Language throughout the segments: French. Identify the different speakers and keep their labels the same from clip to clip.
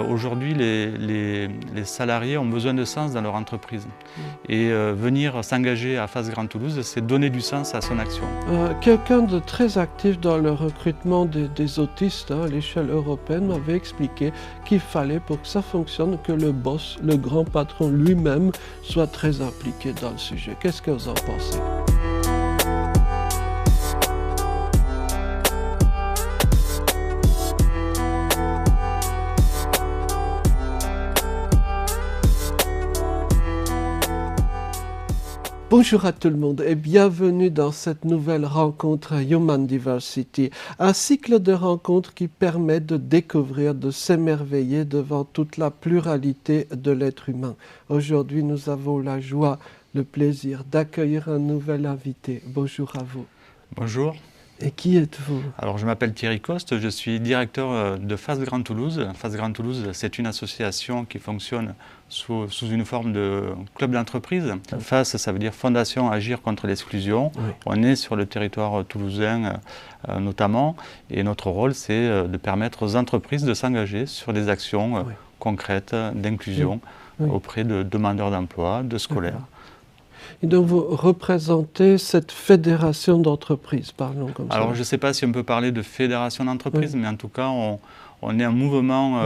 Speaker 1: Aujourd'hui, les salariés ont besoin de sens dans leur entreprise. Et venir s'engager à Face Grand Toulouse, c'est donner du sens à son action.
Speaker 2: Quelqu'un de très actif dans le recrutement des autistes à l'échelle européenne m'avait expliqué qu'il fallait, pour que ça fonctionne, que le boss, le grand patron lui-même, soit très impliqué dans le sujet. Qu'est-ce que vous en pensez ? Bonjour à tout le monde et bienvenue dans cette nouvelle rencontre Human Diversity, un cycle de rencontres qui permet de découvrir, de s'émerveiller devant toute la pluralité de l'être humain. Aujourd'hui, nous avons la joie, le plaisir d'accueillir un nouvel invité. Bonjour à vous.
Speaker 1: Bonjour.
Speaker 2: Et qui êtes-vous ?
Speaker 1: Alors, je m'appelle Thierry Coste, je suis directeur de Face Grand Toulouse. Face Grand Toulouse, c'est une association qui fonctionne sous une forme de club d'entreprise. Face, ça veut dire Fondation Agir contre l'exclusion. Oui. On est sur le territoire toulousain notamment, et notre rôle, c'est de permettre aux entreprises de s'engager sur des actions concrètes d'inclusion auprès de demandeurs d'emploi, de scolaires.
Speaker 2: Et donc vous représentez cette fédération d'entreprises, parlons comme ça.
Speaker 1: Alors je ne sais pas si on peut parler de fédération d'entreprises, mais en tout cas on est un mouvement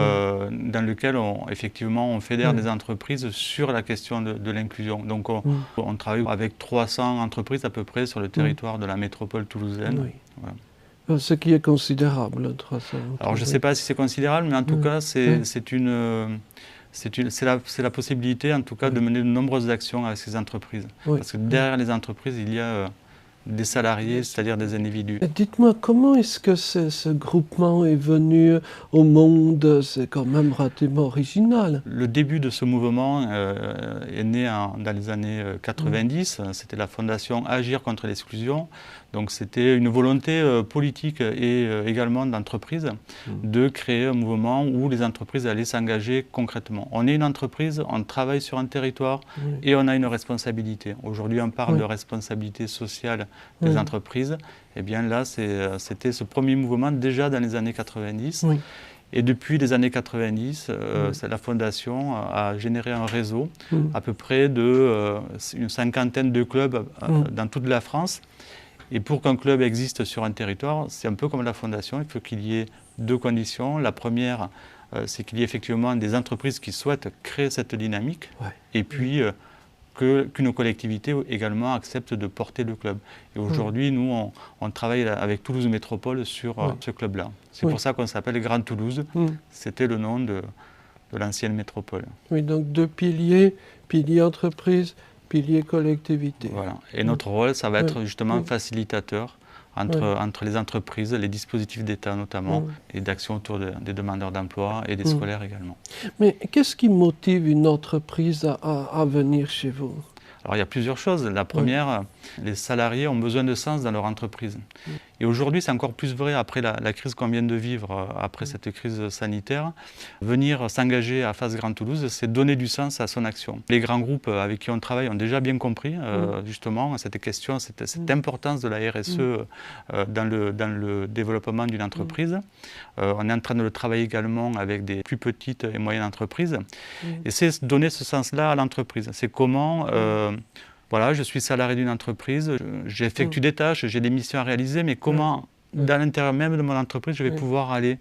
Speaker 1: dans lequel effectivement on fédère des entreprises sur la question de l'inclusion. Donc on travaille avec 300 entreprises à peu près sur le territoire de la métropole toulousaine. Oui.
Speaker 2: Voilà. Ce qui est considérable, 300.
Speaker 1: Alors je ne sais pas si c'est considérable, mais en tout cas c'est la possibilité, en tout cas, de mener de nombreuses actions avec ces entreprises. Parce que derrière les entreprises, il y a des salariés, c'est-à-dire des individus.
Speaker 2: Dites-moi, comment est-ce que ce groupement est venu au monde? C'est quand même relativement original.
Speaker 1: Le début de ce mouvement est né dans les années 90. C'était la fondation Agir contre l'exclusion. Donc c'était une volonté politique et également d'entreprise de créer un mouvement où les entreprises allaient s'engager concrètement. On est une entreprise, on travaille sur un territoire et on a une responsabilité. Aujourd'hui, on parle de responsabilité sociale des entreprises. Eh bien là, c'était ce premier mouvement déjà dans les années 90. Et depuis les années 90, la Fondation a généré un réseau, à peu près une cinquantaine de clubs dans toute la France. Et pour qu'un club existe sur un territoire, c'est un peu comme la Fondation, il faut qu'il y ait deux conditions. La première, c'est qu'il y ait effectivement des entreprises qui souhaitent créer cette dynamique, et puis qu'une collectivité également accepte de porter le club. Et aujourd'hui, nous, on travaille avec Toulouse Métropole sur ce club-là. C'est pour ça qu'on s'appelle Grand Toulouse. C'était le nom de l'ancienne métropole.
Speaker 2: Oui, donc deux piliers, pilier entreprise, pilier collectivité.
Speaker 1: Voilà. Et notre rôle, ça va être justement facilitateur entre les entreprises, les dispositifs d'État notamment, et d'action autour des demandeurs d'emploi et des scolaires également.
Speaker 2: Mais qu'est-ce qui motive une entreprise à venir chez vous ?
Speaker 1: Alors il y a plusieurs choses. La première, les salariés ont besoin de sens dans leur entreprise. Et aujourd'hui, c'est encore plus vrai après la crise qu'on vient de vivre, après cette crise sanitaire. Venir s'engager à Face Grand Toulouse, c'est donner du sens à son action. Les grands groupes avec qui on travaille ont déjà bien compris justement cette question, cette importance de la RSE dans le développement d'une entreprise. On est en train de le travailler également avec des plus petites et moyennes entreprises. Et c'est donner ce sens-là à l'entreprise. C'est comment... voilà, je suis salarié d'une entreprise, j'effectue des tâches, j'ai des missions à réaliser, mais comment, dans l'intérieur même de mon entreprise, je vais pouvoir aller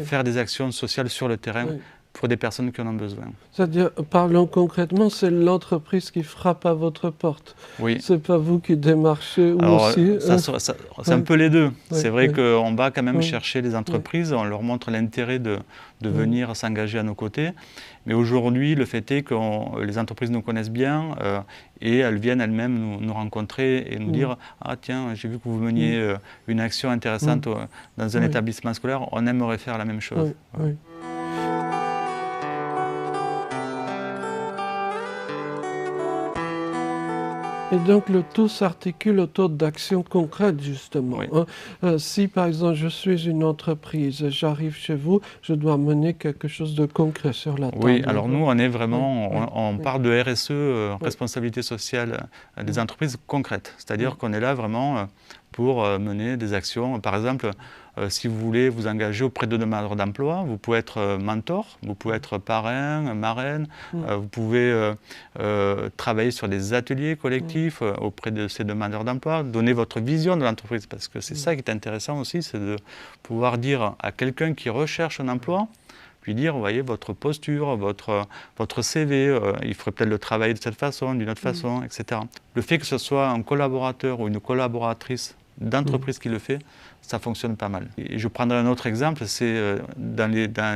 Speaker 1: faire des actions sociales sur le terrain pour des personnes qui en ont besoin.
Speaker 2: C'est-à-dire, parlons concrètement, c'est l'entreprise qui frappe à votre porte.
Speaker 1: Oui.
Speaker 2: C'est pas vous qui démarchez
Speaker 1: Alors,
Speaker 2: aussi.
Speaker 1: C'est un peu les deux. C'est vrai qu'on va quand même chercher les entreprises, on leur montre l'intérêt de venir s'engager à nos côtés. Mais aujourd'hui, le fait est que les entreprises nous connaissent bien et elles viennent elles-mêmes nous rencontrer et nous dire « Ah tiens, j'ai vu que vous meniez une action intéressante dans un établissement scolaire, on aimerait faire la même chose. »
Speaker 2: Et donc le tout s'articule autour d'actions concrètes justement. Si par exemple je suis une entreprise, j'arrive chez vous, je dois mener quelque chose de concret sur la table.
Speaker 1: Oui, alors nous on est vraiment, on parle de RSE, responsabilité sociale des entreprises concrètes. C'est-à-dire qu'on est là vraiment pour mener des actions. Par exemple, si vous voulez vous engager auprès de demandeurs d'emploi, vous pouvez être mentor, vous pouvez être parrain, marraine, vous pouvez travailler sur des ateliers collectifs auprès de ces demandeurs d'emploi, donner votre vision de l'entreprise, parce que c'est ça qui est intéressant aussi, c'est de pouvoir dire à quelqu'un qui recherche un emploi, lui dire, vous voyez, votre posture, votre CV, il faudrait peut-être le travailler de cette façon, d'une autre façon, etc. Le fait que ce soit un collaborateur ou une collaboratrice d'entreprise qui le fait, ça fonctionne pas mal. Et je prendrai un autre exemple, c'est dans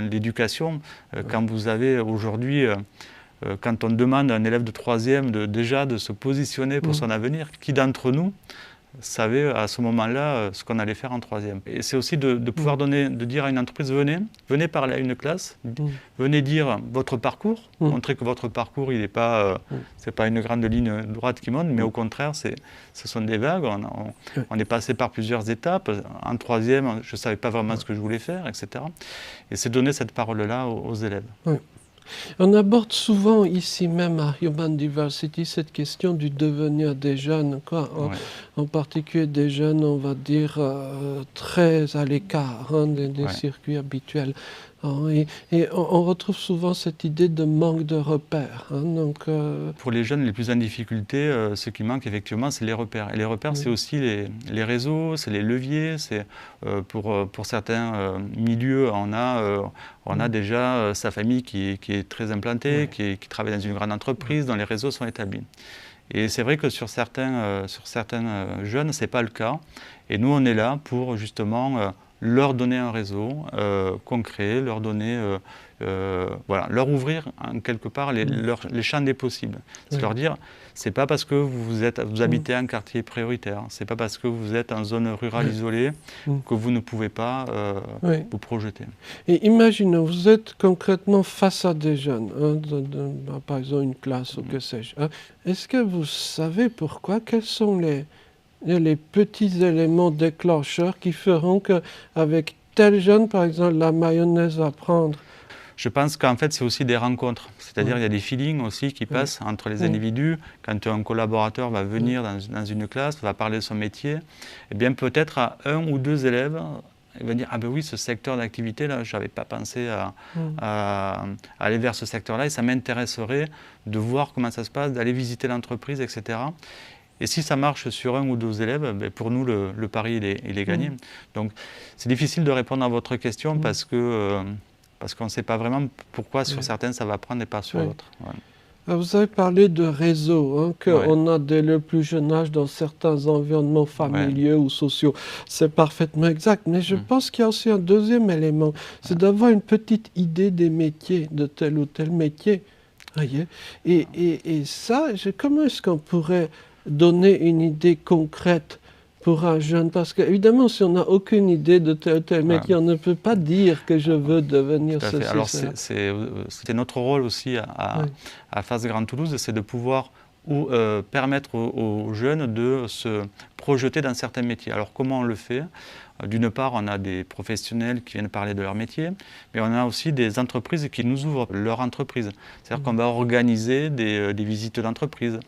Speaker 1: l'éducation, quand vous avez aujourd'hui, quand on demande à un élève de 3e déjà de se positionner pour son avenir, qui d'entre nous savait à ce moment-là ce qu'on allait faire en 3e. Et c'est aussi de pouvoir de dire à une entreprise, venez parler à une classe, venez dire votre parcours, montrer que votre parcours, il n'est pas, c'est pas une grande ligne droite qui monte, mais au contraire, ce sont des vagues. On est passé par plusieurs étapes. En 3e, je ne savais pas vraiment ce que je voulais faire, etc. Et c'est donner cette parole-là aux élèves.
Speaker 2: On aborde souvent ici même à Human Diversity cette question du devenir des jeunes, en particulier des jeunes, on va dire, très à l'écart des circuits habituels. Et on retrouve souvent cette idée de manque de repères.
Speaker 1: Pour les jeunes les plus en difficulté, ce qui manque effectivement, c'est les repères. Et les repères, c'est aussi les réseaux, c'est les leviers. Pour certains milieux, on a déjà sa famille qui est très implantée, qui travaille dans une grande entreprise, dont les réseaux sont établis. Et c'est vrai que sur certains jeunes, ce n'est pas le cas. Et nous, on est là pour justement leur donner un réseau concret, leur donner, leur ouvrir en quelque part les champs des possibles. C'est leur dire, c'est pas parce que vous habitez en quartier prioritaire, c'est pas parce que vous êtes en zone rurale isolée que vous ne pouvez pas vous projeter.
Speaker 2: Et imaginons, vous êtes concrètement face à des jeunes, par exemple une classe ou que sais-je. Est-ce que vous savez pourquoi, quels sont les petits éléments déclencheurs qui feront qu'avec tel jeune, par exemple, la mayonnaise va prendre?
Speaker 1: Je pense qu'en fait, c'est aussi des rencontres. C'est-à-dire il y a des feelings aussi qui passent entre les individus. Quand un collaborateur va venir dans une classe, va parler de son métier, eh bien peut-être à 1 ou 2 élèves, il va dire « Ah ben oui, ce secteur d'activité-là, je n'avais pas pensé à aller vers ce secteur-là et ça m'intéresserait de voir comment ça se passe, d'aller visiter l'entreprise, etc. » Et si ça marche sur 1 ou 2 élèves, ben pour nous, le pari, il est gagné. Donc, c'est difficile de répondre à votre question parce qu'on ne sait pas vraiment pourquoi sur certains ça va prendre et pas sur d'autres.
Speaker 2: Vous avez parlé de réseau, qu'on a dès le plus jeune âge dans certains environnements familiaux ou sociaux. C'est parfaitement exact. Mais je pense qu'il y a aussi un deuxième élément, c'est d'avoir une petite idée des métiers, de tel ou tel métier. Et ça, comment est-ce qu'on pourrait donner une idée concrète pour un jeune? Parce qu'évidemment, si on n'a aucune idée de tel ou tel métier, on ne peut pas dire que je veux devenir ceci.
Speaker 1: Alors, c'était notre rôle aussi à FAS Grand Toulouse, c'est de pouvoir permettre aux jeunes de se projeter dans certains métiers. Alors, comment on le fait? D'une part, on a des professionnels qui viennent parler de leur métier, mais on a aussi des entreprises qui nous ouvrent leur entreprise. C'est-à-dire qu'on va organiser des visites d'entreprise.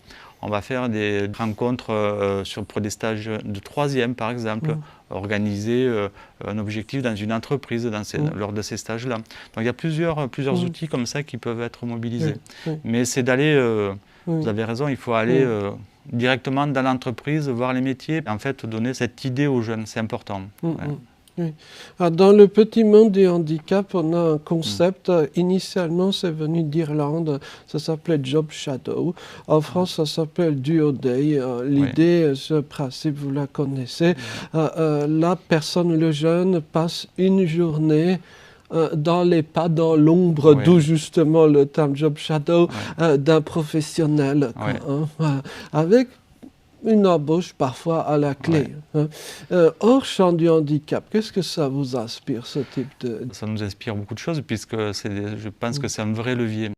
Speaker 1: On va faire des rencontres pour des stages de 3e, par exemple, organiser un objectif dans une entreprise lors de ces stages-là. Donc il y a plusieurs outils comme ça qui peuvent être mobilisés. Mais c'est d'aller, vous avez raison, il faut aller directement dans l'entreprise, voir les métiers, et en fait donner cette idée aux jeunes, c'est important.
Speaker 2: Alors, dans le petit monde du handicap, on a un concept, initialement c'est venu d'Irlande, ça s'appelait Job Shadow. En France, ça s'appelle Duo Day. L'idée, ce principe, vous la connaissez. La personne, le jeune, passe une journée dans les pas, dans l'ombre, d'où justement le terme Job Shadow, d'un professionnel, avec une embauche parfois à la clé. Hors champ du handicap, qu'est-ce que ça vous inspire, ce type de...
Speaker 1: Ça nous inspire beaucoup de choses, puisque je pense que c'est un vrai levier.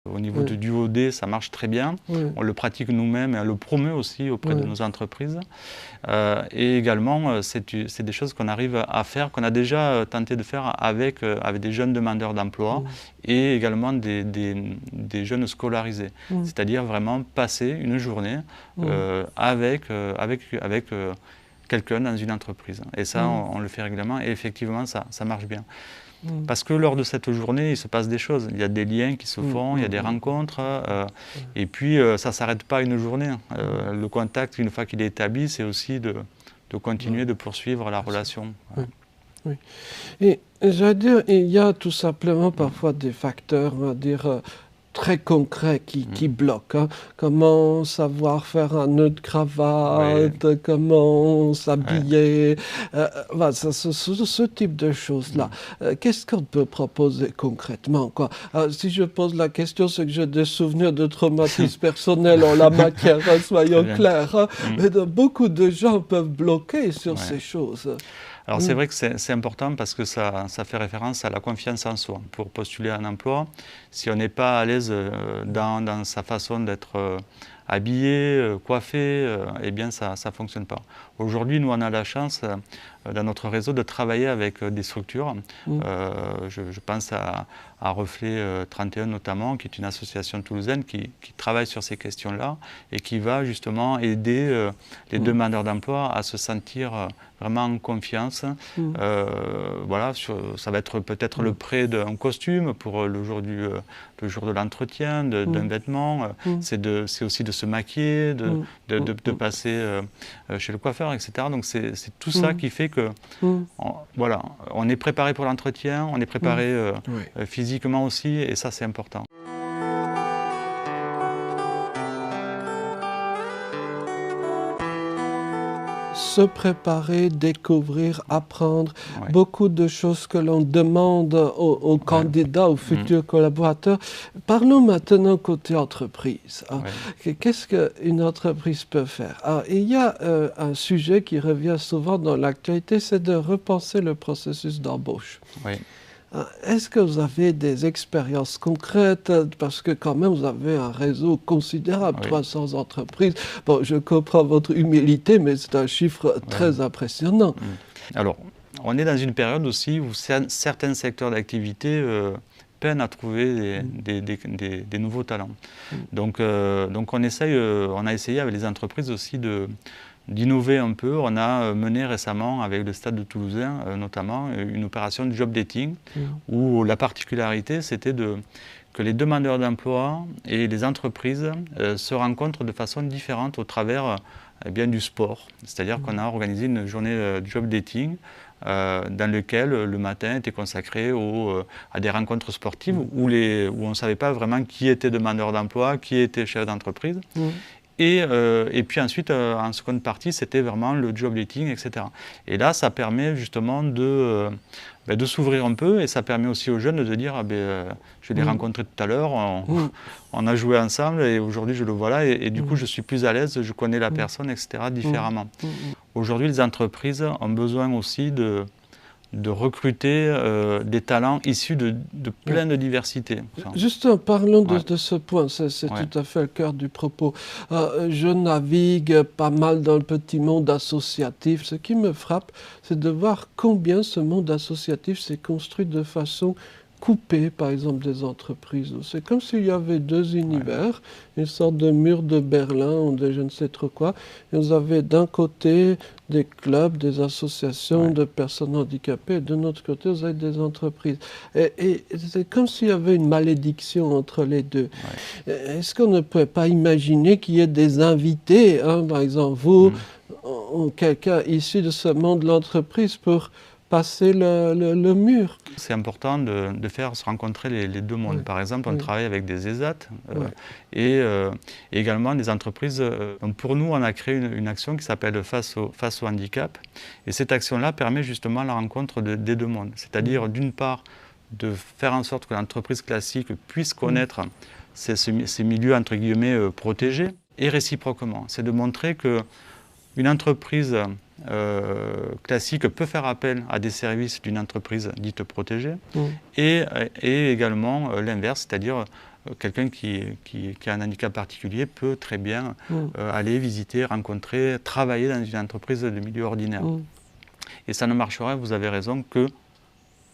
Speaker 1: Au niveau du Duo D, ça marche très bien. On le pratique nous-mêmes et on le promeut aussi auprès de nos entreprises. Et également, c'est des choses qu'on arrive à faire, qu'on a déjà tenté de faire avec des jeunes demandeurs d'emploi et également des jeunes scolarisés. C'est-à-dire vraiment passer une journée avec quelqu'un dans une entreprise. Et ça, on le fait régulièrement et effectivement, ça marche bien. Parce que lors de cette journée, il se passe des choses. Il y a des liens qui se font, il y a des rencontres. Et puis, ça ne s'arrête pas une journée. Le contact, une fois qu'il est établi, c'est aussi de continuer, de poursuivre la relation.
Speaker 2: Oui. Et j'allais dire, il y a tout simplement parfois des facteurs, on va dire, très concrets qui bloquent. Hein. Comment savoir faire un nœud de cravate, comment s'habiller, voilà, ce type de choses-là. Qu'est-ce qu'on peut proposer concrètement, quoi? Si je pose la question, c'est que j'ai des souvenirs de traumatismes personnels en la matière, soyons clairs. Hein. Mais beaucoup de gens peuvent bloquer sur ces choses.
Speaker 1: Alors c'est vrai que c'est important parce que ça fait référence à la confiance en soi. Pour postuler un emploi, si on n'est pas à l'aise dans sa façon d'être habillé, coiffé, eh bien ça ne fonctionne pas. Aujourd'hui, nous on a la chance dans notre réseau de travailler avec des structures. Je pense à Reflet 31 notamment, qui est une association toulousaine qui travaille sur ces questions-là et qui va justement aider les demandeurs d'emploi à se sentir vraiment en confiance. Voilà, ça va être peut-être le prêt d'un costume pour le jour de l'entretien, d'un vêtement. C'est aussi de se maquiller, de passer chez le coiffeur, etc. Donc c'est tout ça qui fait que voilà, on est préparé pour l'entretien, on est préparé physiquement aussi, et ça c'est important.
Speaker 2: Se préparer, découvrir, apprendre, beaucoup de choses que l'on demande aux candidats, aux futurs collaborateurs. Parlons maintenant côté entreprise. Hein. Qu'est-ce qu'une entreprise peut faire? Alors, il y a un sujet qui revient souvent dans l'actualité, c'est de repenser le processus d'embauche. Est-ce que vous avez des expériences concrètes? Parce que quand même, vous avez un réseau considérable, 300 entreprises. Bon, je comprends votre humilité, mais c'est un chiffre très impressionnant.
Speaker 1: Alors, on est dans une période aussi où certains secteurs d'activité peinent à trouver des nouveaux talents. Donc on a essayé avec les entreprises aussi d'innover un peu. On a mené récemment avec le Stade de Toulousain notamment une opération de job dating où la particularité c'était que les demandeurs d'emploi et les entreprises se rencontrent de façon différente au travers du sport. C'est-à-dire qu'on a organisé une journée de job dating dans lequel le matin était consacré à des rencontres sportives où on ne savait pas vraiment qui était demandeur d'emploi, qui était chef d'entreprise. Et puis ensuite, en seconde partie, c'était vraiment le job dating, etc. Et là, ça permet justement de s'ouvrir un peu, et ça permet aussi aux jeunes de dire je l'ai rencontré tout à l'heure, on a joué ensemble, et aujourd'hui je le vois là, et du coup je suis plus à l'aise, je connais la personne, etc. différemment. Aujourd'hui, les entreprises ont besoin aussi de recruter des talents issus de plein de diversités.
Speaker 2: Juste en parlant de ce point, c'est tout à fait le cœur du propos. Je navigue pas mal dans le petit monde associatif. Ce qui me frappe, c'est de voir combien ce monde associatif s'est construit de façon coupée, par exemple, des entreprises. C'est comme s'il y avait deux univers, une sorte de mur de Berlin ou de je ne sais trop quoi. Et vous avez d'un côté des clubs, des associations de personnes handicapées, et de l'autre côté, vous avez des entreprises. Et c'est comme s'il y avait une malédiction entre les deux. Est-ce qu'on ne pourrait pas imaginer qu'il y ait des invités, hein, par exemple vous, ou quelqu'un issu de ce monde de l'entreprise pour passer le mur?
Speaker 1: C'est important de faire se rencontrer les deux mondes. Par exemple, on travaille avec des ESAT et également des entreprises. Donc pour nous, on a créé une action qui s'appelle Face au handicap. Et cette action-là permet justement la rencontre des deux mondes. C'est-à-dire, d'une part, de faire en sorte que l'entreprise classique puisse connaître ces milieux, entre guillemets, protégés, et réciproquement. C'est de montrer qu'une entreprise classique peut faire appel à des services d'une entreprise dite protégée et également l'inverse, c'est-à-dire quelqu'un qui a un handicap particulier peut très bien aller visiter, rencontrer, travailler dans une entreprise de milieu ordinaire. Et ça ne marchera, vous avez raison, que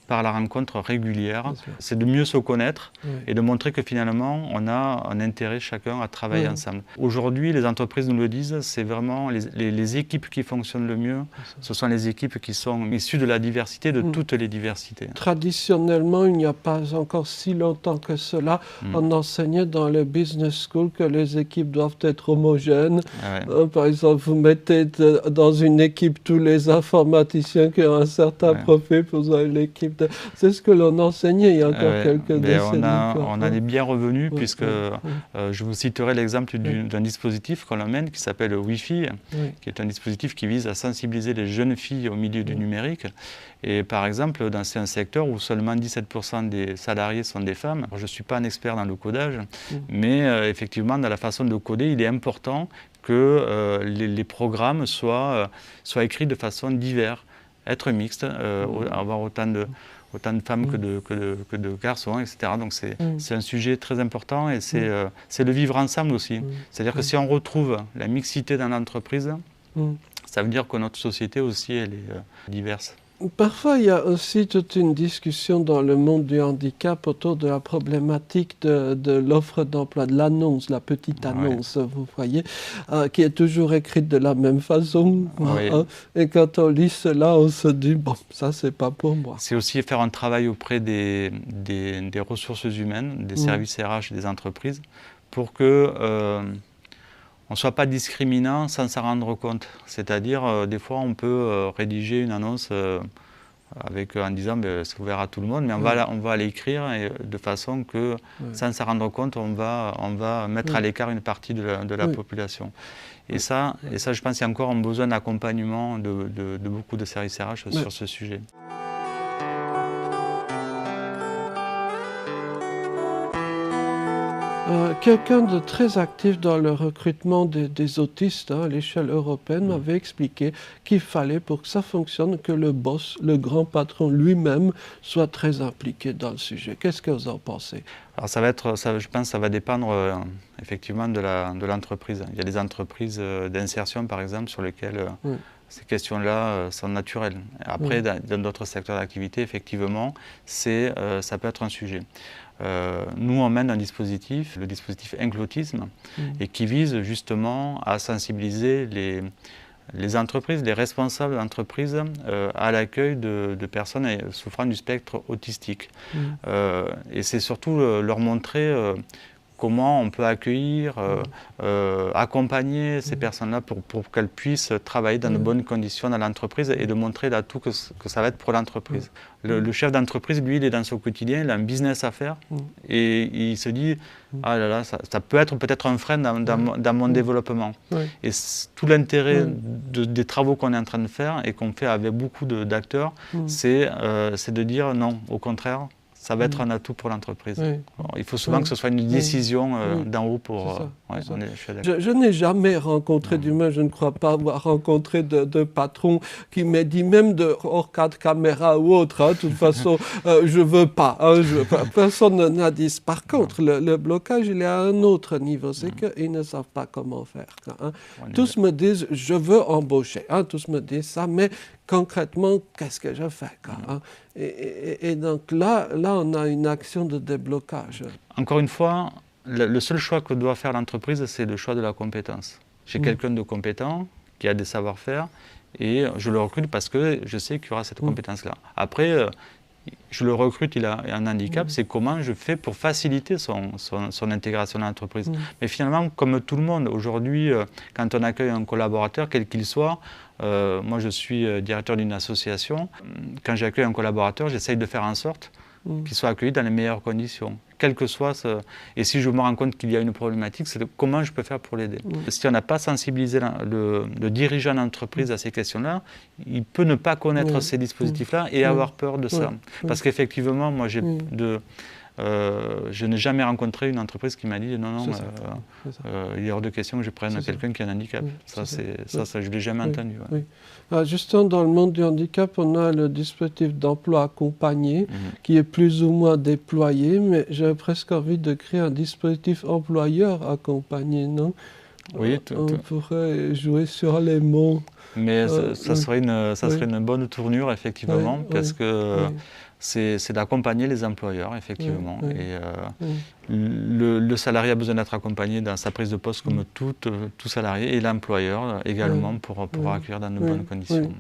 Speaker 1: par la rencontre régulière. C'est de mieux se connaître et de montrer que finalement, on a un intérêt chacun à travailler ensemble. Aujourd'hui, les entreprises nous le disent, c'est vraiment les équipes qui fonctionnent le mieux. Ce sont les équipes qui sont issues de la diversité, de toutes les diversités.
Speaker 2: Traditionnellement, il n'y a pas encore si longtemps que cela, on enseignait dans les business schools que les équipes doivent être homogènes. Par exemple, vous mettez dans une équipe tous les informaticiens qui ont un certain profil, vous avez l'équipe. C'est ce que l'on enseignait il y a encore quelques décennies.
Speaker 1: On en est bien revenu puisque je vous citerai l'exemple d'un dispositif qu'on amène qui s'appelle Wi-Fi, qui est un dispositif qui vise à sensibiliser les jeunes filles au milieu du numérique. Et par exemple, c'est un secteur où seulement 17% des salariés sont des femmes. Alors, je ne suis pas un expert dans le codage, mais effectivement, dans la façon de coder, il est important que les programmes soient écrits de façon diverse. Être mixte, avoir autant de femmes que de garçons, etc. Donc c'est un sujet très important et c'est le vivre ensemble aussi. C'est-à-dire que si on retrouve la mixité dans l'entreprise, ça veut dire que notre société aussi, elle est diverse.
Speaker 2: Parfois, il y a aussi toute une discussion dans le monde du handicap autour de la problématique de l'offre d'emploi, de l'annonce, la petite annonce, vous voyez, qui est toujours écrite de la même façon. Et quand on lit cela, on se dit, bon, ça, c'est pas pour moi.
Speaker 1: C'est aussi faire un travail auprès des ressources humaines, des services RH des entreprises, pour que on ne soit pas discriminant sans s'en rendre compte. C'est-à-dire, des fois, on peut rédiger une annonce en disant c'est ouvert à tout le monde, mais on va l'écrire de façon que, sans s'en rendre compte, on va mettre à l'écart une partie de la population. Et ça, je pense qu'il y a encore un besoin d'accompagnement de beaucoup de services RH sur ce sujet.
Speaker 2: Quelqu'un de très actif dans le recrutement des autistes à l'échelle européenne m'avait expliqué qu'il fallait, pour que ça fonctionne, que le boss, le grand patron lui-même, soit très impliqué dans le sujet. Qu'est-ce que vous en pensez?
Speaker 1: Alors je pense que ça va dépendre effectivement de l'entreprise. Il y a des entreprises d'insertion, par exemple, sur lesquelles ces questions-là sont naturelles. Après, dans d'autres secteurs d'activité, effectivement, ça peut être un sujet. Nous, on mène un dispositif, le dispositif Inclutisme, et qui vise justement à sensibiliser les entreprises, les responsables d'entreprises à l'accueil de personnes souffrant du spectre autistique. Et c'est surtout leur montrer comment on peut accueillir, accompagner ces personnes-là pour qu'elles puissent travailler dans de bonnes conditions dans l'entreprise et de montrer l'atout que ça va être pour l'entreprise. Le chef d'entreprise, lui, il est dans son quotidien, il a un business à faire et il se dit « Ah là là, ça peut être un frein dans mon développement ». Et tout l'intérêt des travaux qu'on est en train de faire et qu'on fait avec beaucoup d'acteurs, c'est de dire non, au contraire, ça va être un atout pour l'entreprise. Bon, il faut souvent que ce soit une décision d'en haut pour...
Speaker 2: Je n'ai jamais rencontré, du moins je ne crois pas avoir rencontré de patron qui m'ait dit, même hors cadre caméra ou autre, de toute façon, je ne veux pas. Personne n'a dit. Par contre, le blocage, il est à un autre niveau. C'est qu'ils ne savent pas comment faire. Tous me disent, je veux embaucher. Tous me disent ça, mais concrètement, qu'est-ce que je fais et donc là, on a une action de déblocage.
Speaker 1: Encore une fois, le seul choix que doit faire l'entreprise, c'est le choix de la compétence. J'ai quelqu'un de compétent, qui a des savoir-faire, et je le recrute parce que je sais qu'il y aura cette compétence-là. Après, je le recrute, il a un handicap, c'est comment je fais pour faciliter son intégration dans l'entreprise. Mais finalement, comme tout le monde, aujourd'hui, quand on accueille un collaborateur, quel qu'il soit, moi je suis directeur d'une association, quand j'accueille un collaborateur, j'essaye de faire en sorte qu'il soit accueilli dans les meilleures conditions. Quel que soit et si je me rends compte qu'il y a une problématique, c'est comment je peux faire pour l'aider. Si on n'a pas sensibilisé le dirigeant d'entreprise à ces questions-là, il peut ne pas connaître ces dispositifs-là et avoir peur de ça. Parce qu'effectivement, moi, je n'ai jamais rencontré une entreprise qui m'a dit non, il est hors de question que je prenne quelqu'un qui a un handicap. Ça, je ne l'ai jamais entendu.
Speaker 2: Justement, dans le monde du handicap, on a le dispositif d'emploi accompagné qui est plus ou moins déployé, mais j'ai presque envie de créer un dispositif employeur accompagné, non?
Speaker 1: Oui,
Speaker 2: on pourrait jouer sur les mots.
Speaker 1: Mais ça serait une bonne tournure, effectivement, parce que c'est d'accompagner les employeurs, effectivement. Et le salarié a besoin d'être accompagné dans sa prise de poste comme tout salarié, et l'employeur également pour accueillir dans de bonnes conditions.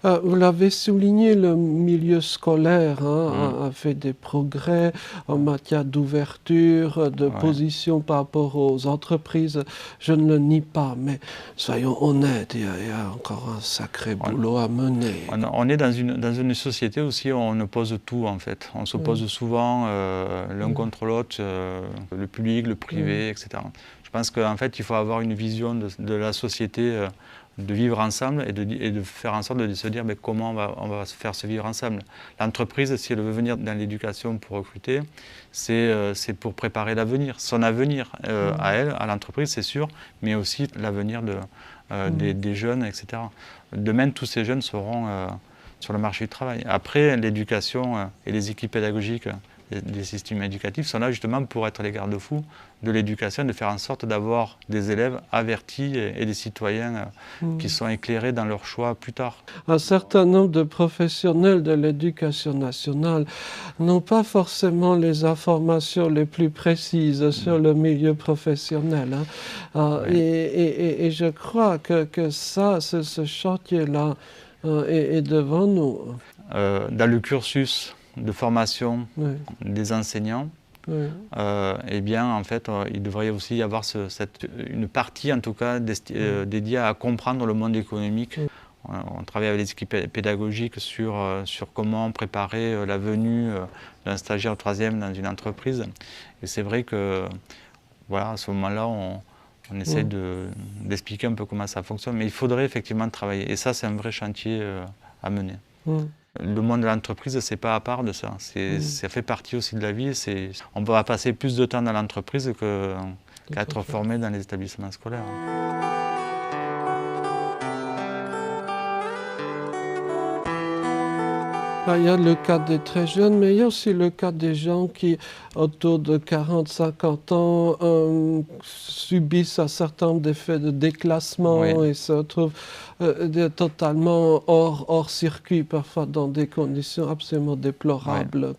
Speaker 2: Vous l'avez souligné, le milieu scolaire a fait des progrès en matière d'ouverture, de position par rapport aux entreprises. Je ne le nie pas, mais soyons honnêtes, il y a encore un sacré boulot à mener.
Speaker 1: On est dans une société aussi où on oppose tout, en fait. On s'oppose souvent l'un contre l'autre, le public, le privé, etc. Je pense qu'en fait, il faut avoir une vision de la société, de vivre ensemble et de faire en sorte de se dire mais comment on va se faire se vivre ensemble. L'entreprise, si elle veut venir dans l'éducation pour recruter, c'est pour préparer l'avenir, son avenir à elle, à l'entreprise, c'est sûr, mais aussi l'avenir des jeunes, etc. Demain, tous ces jeunes seront sur le marché du travail. Après, l'éducation et les équipes pédagogiques des systèmes éducatifs sont là justement pour être les garde-fous de l'éducation, de faire en sorte d'avoir des élèves avertis et des citoyens qui sont éclairés dans leur choix plus tard.
Speaker 2: Un certain nombre de professionnels de l'éducation nationale n'ont pas forcément les informations les plus précises sur le milieu professionnel. Et je crois que ce chantier-là est devant nous.
Speaker 1: Dans le cursus de formation des enseignants, eh bien, en fait, il devrait aussi y avoir une partie, en tout cas, dédiée à comprendre le monde économique. On travaille avec les équipes pédagogiques sur comment préparer la venue d'un stagiaire au troisième dans une entreprise. Et c'est vrai que, voilà, à ce moment-là, on essaie d'expliquer un peu comment ça fonctionne. Mais il faudrait effectivement travailler. Et ça, c'est un vrai chantier à mener. Le monde de l'entreprise, c'est pas à part de ça. Ça fait partie aussi de la vie. On va passer plus de temps dans l'entreprise qu'à être formé dans les établissements scolaires.
Speaker 2: Il y a le cas des très jeunes, mais il y a aussi le cas des gens qui, autour de 40-50 ans, subissent un certain nombre d'effets de déclassement et se retrouvent totalement hors circuit, parfois dans des conditions absolument déplorables.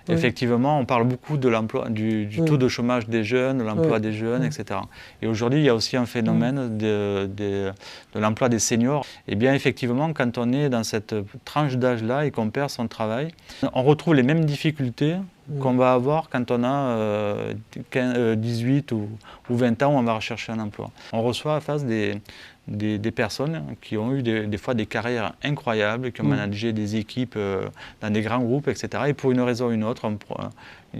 Speaker 1: Effectivement, on parle beaucoup de l'emploi, du taux de chômage des jeunes, de l'emploi des jeunes, etc. Et aujourd'hui, il y a aussi un phénomène de l'emploi des seniors. Et bien effectivement, quand on est dans cette tranche d'âge-là et qu'on perd son travail, on retrouve les mêmes difficultés qu'on va avoir quand on a 18 ou 20 ans où on va rechercher un emploi. On reçoit à face des personnes qui ont eu des fois des carrières incroyables, qui ont managé des équipes dans des grands groupes, etc. Et pour une raison ou une autre, une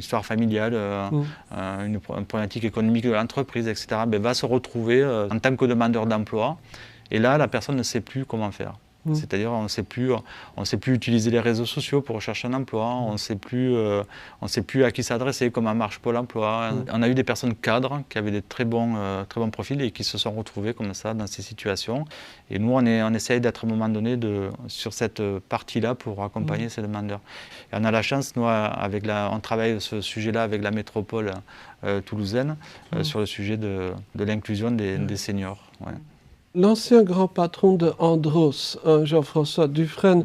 Speaker 1: histoire familiale, une problématique économique de l'entreprise, etc., va se retrouver en tant que demandeur d'emploi. Et là, la personne ne sait plus comment faire. C'est-à-dire on ne sait plus utiliser les réseaux sociaux pour rechercher un emploi, on ne sait plus à qui s'adresser, comment marche Pôle emploi. On a eu des personnes cadres qui avaient des très bons profils et qui se sont retrouvés comme ça dans ces situations. Et nous, on essaye d'être à un moment donné sur cette partie-là pour accompagner ces demandeurs. Et on a la chance, nous, on travaille ce sujet-là avec la métropole toulousaine sur le sujet de l'inclusion des seniors.
Speaker 2: L'ancien grand patron de Andros, Jean-François Dufresne,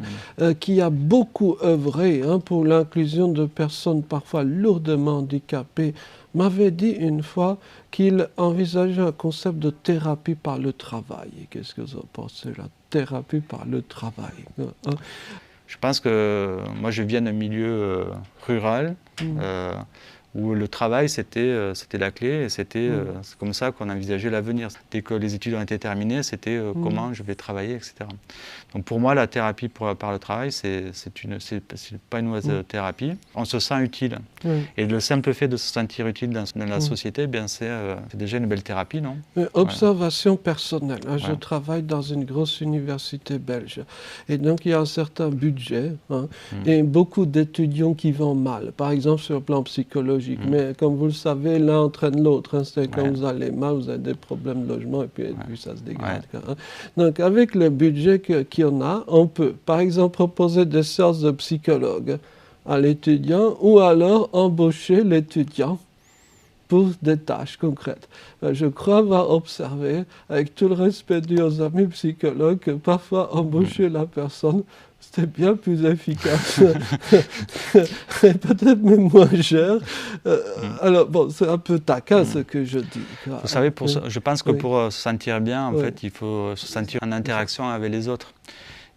Speaker 2: qui a beaucoup œuvré pour l'inclusion de personnes parfois lourdement handicapées, m'avait dit une fois qu'il envisageait un concept de thérapie par le travail. Qu'est-ce que vous en pensez, la thérapie par le travail?
Speaker 1: Je pense que moi je viens d'un milieu rural, où le travail, c'était la clé, et c'est comme ça qu'on envisageait l'avenir. Dès que les études ont été terminées, c'était comment je vais travailler, etc. Donc pour moi, la thérapie par le travail, c'est pas une mauvaise thérapie. On se sent utile. Et le simple fait de se sentir utile dans la société, c'est déjà une belle thérapie, non?
Speaker 2: Observation personnelle. Je travaille dans une grosse université belge. Et donc, il y a un certain budget et beaucoup d'étudiants qui vont mal. Par exemple, sur le plan psychologique. Mais comme vous le savez, l'un entraîne l'autre. C'est quand vous allez mal, vous avez des problèmes de logement et puis ça se dégrade. Donc avec le budget qu'il y en a, on peut par exemple proposer des séances de psychologue à l'étudiant ou alors embaucher l'étudiant pour des tâches concrètes. Je crois avoir observé, avec tout le respect dû aux amis psychologues, que parfois embaucher la personne, c'était bien plus efficace et peut-être même moins cher. Alors, bon, c'est un peu taquin ce que je dis.
Speaker 1: Vous savez, je pense que pour se sentir bien, en fait, il faut se sentir en interaction avec les autres.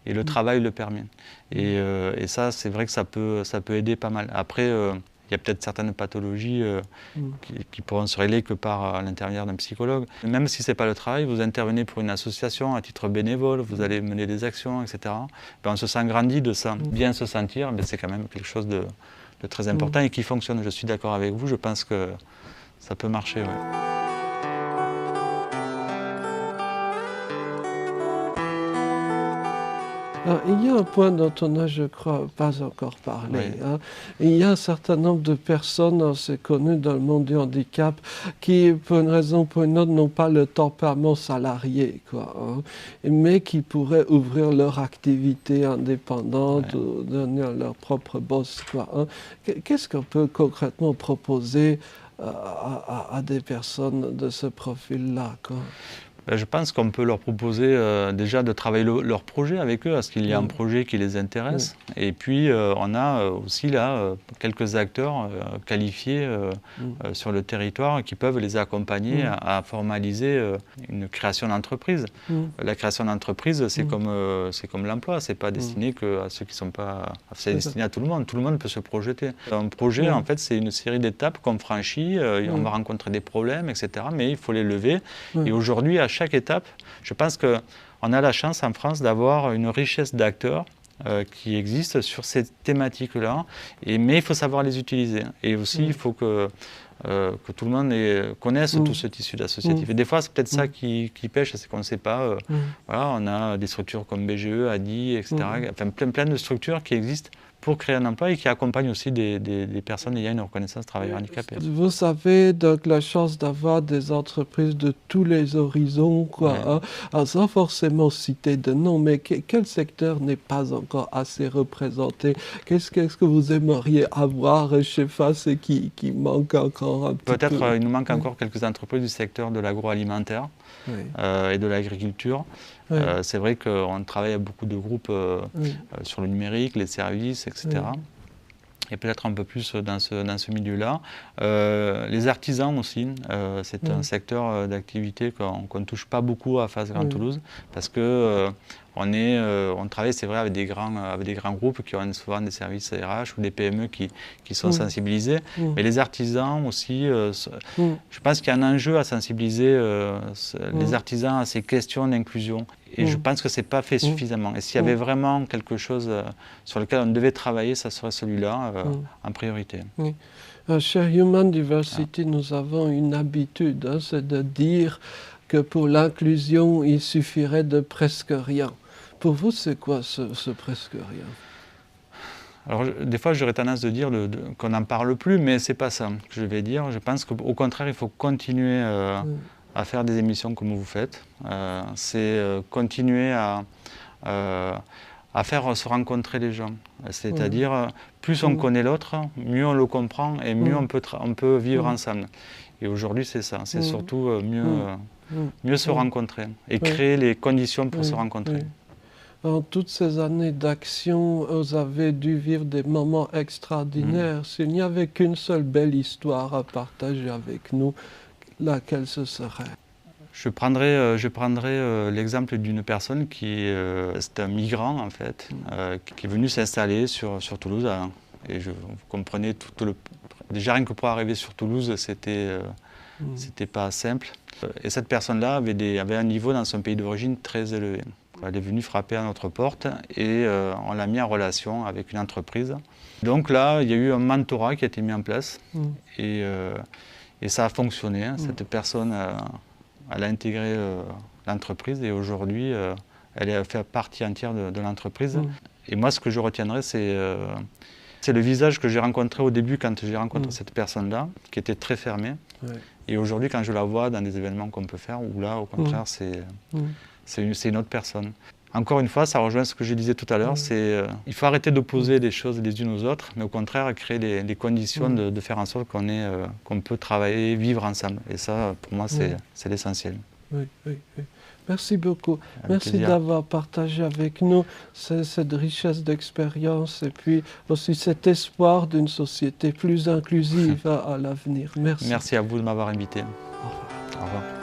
Speaker 1: Et le travail le permet. Et ça, c'est vrai que ça peut aider pas mal. Après, il y a peut-être certaines pathologies qui pourront se régler que par l'intermédiaire d'un psychologue. Même si ce n'est pas le travail, vous intervenez pour une association à titre bénévole, vous allez mener des actions, etc. Ben, on se sent grandi de ça. Bien se sentir, ben, c'est quand même quelque chose de très important et qui fonctionne. Je suis d'accord avec vous, je pense que ça peut marcher. Ouais.
Speaker 2: Alors, il y a un point dont on n'a, je crois, pas encore parlé. Hein. Il y a un certain nombre de personnes assez connues dans le monde du handicap qui, pour une raison ou pour une autre, n'ont pas le tempérament salarié, quoi, hein, mais qui pourraient ouvrir leur activité indépendante ou devenir leur propre boss, quoi, hein. Qu'est-ce qu'on peut concrètement proposer à des personnes de ce profil-là, quoi?
Speaker 1: Je pense qu'on peut leur proposer déjà de travailler leur projet avec eux, parce qu'il y a un projet qui les intéresse. Et puis, on a aussi là quelques acteurs qualifiés sur le territoire qui peuvent les accompagner à formaliser une création d'entreprise. La création d'entreprise, c'est comme l'emploi, c'est pas destiné qu'à ceux qui ne sont pas... C'est destiné à tout le monde peut se projeter. Un projet, en fait, c'est une série d'étapes qu'on franchit, on va rencontrer des problèmes, etc. Mais il faut les lever. Et aujourd'hui, à chaque étape, je pense qu'on a la chance en France d'avoir une richesse d'acteurs qui existent sur ces thématiques-là, mais il faut savoir les utiliser. Et aussi, il faut que tout le monde connaisse tout ce tissu associatif. Et des fois, c'est peut-être ça qui pêche, c'est qu'on ne sait pas. Voilà, on a des structures comme BGE, ADI, etc. Enfin, plein de structures qui existent pour créer un emploi et qui accompagnent aussi des personnes ayant une reconnaissance travailleur handicapé.
Speaker 2: Vous avez donc la chance d'avoir des entreprises de tous les horizons, quoi, hein, sans forcément citer de nom, mais quel secteur n'est pas encore assez représenté? Qu'est-ce que vous aimeriez avoir chez FAS et qui manque encore un petit peu?
Speaker 1: Peut-être il nous manque encore quelques entreprises du secteur de l'agroalimentaire et de l'agriculture. C'est vrai qu'on travaille avec beaucoup de groupes sur le numérique, les services, etc. Et peut-être un peu plus dans ce milieu-là. Les artisans aussi, c'est un secteur d'activité qu'on ne touche pas beaucoup à FAS Grand Toulouse, parce que on travaille, c'est vrai, avec des grands groupes qui ont souvent des services RH ou des PME qui sont sensibilisés. Mais les artisans aussi, je pense qu'il y a un enjeu à sensibiliser les artisans à ces questions d'inclusion. Et je pense que ce n'est pas fait suffisamment. Et s'il y avait vraiment quelque chose sur lequel on devait travailler, ça serait celui-là en priorité.
Speaker 2: Chez Human Diversity, nous avons une habitude, hein, c'est de dire que pour l'inclusion, il suffirait de presque rien. Pour vous, c'est quoi ce presque rien?
Speaker 1: Alors, des fois, j'aurais tendance de dire qu'on n'en parle plus, mais ce n'est pas ça que je vais dire. Je pense qu'au contraire, il faut continuer à faire des émissions comme vous faites. C'est continuer à faire se rencontrer les gens. C'est-à-dire, plus on connaît l'autre, mieux on le comprend et mieux on peut vivre ensemble. Et aujourd'hui, c'est ça. C'est surtout mieux se rencontrer et créer les conditions pour se rencontrer.
Speaker 2: En toutes ces années d'action, vous avez dû vivre des moments extraordinaires. S'il n'y avait qu'une seule belle histoire à partager avec nous, laquelle ce serait?
Speaker 1: Je prendrai l'exemple d'une personne c'est un migrant en fait, qui est venu s'installer sur Toulouse. Et vous comprenez, déjà rien que pour arriver sur Toulouse, c'était pas simple. Et cette personne-là avait un niveau dans son pays d'origine très élevé. Elle est venue frapper à notre porte et on l'a mis en relation avec une entreprise. Donc là, il y a eu un mentorat qui a été mis en place et ça a fonctionné. Hein. Cette personne, elle a intégré l'entreprise et aujourd'hui, elle fait partie entière de l'entreprise. Et moi, ce que je retiendrai, c'est le visage que j'ai rencontré au début quand j'ai rencontré cette personne-là, qui était très fermée. Et aujourd'hui, quand je la vois dans des événements qu'on peut faire, où là, au contraire, c'est une autre personne. Encore une fois, ça rejoint ce que je disais tout à l'heure, il faut arrêter d'opposer les choses les unes aux autres, mais au contraire créer les conditions de faire en sorte qu'on peut travailler, vivre ensemble. Et ça, pour moi, c'est l'essentiel.
Speaker 2: Oui, oui, oui. Merci beaucoup.
Speaker 1: Avec
Speaker 2: Merci
Speaker 1: plaisir.
Speaker 2: d'avoir partagé avec nous cette richesse d'expérience et puis aussi cet espoir d'une société plus inclusive à l'avenir. Merci.
Speaker 1: Merci à vous de m'avoir invité.
Speaker 2: Au revoir.
Speaker 1: Au revoir.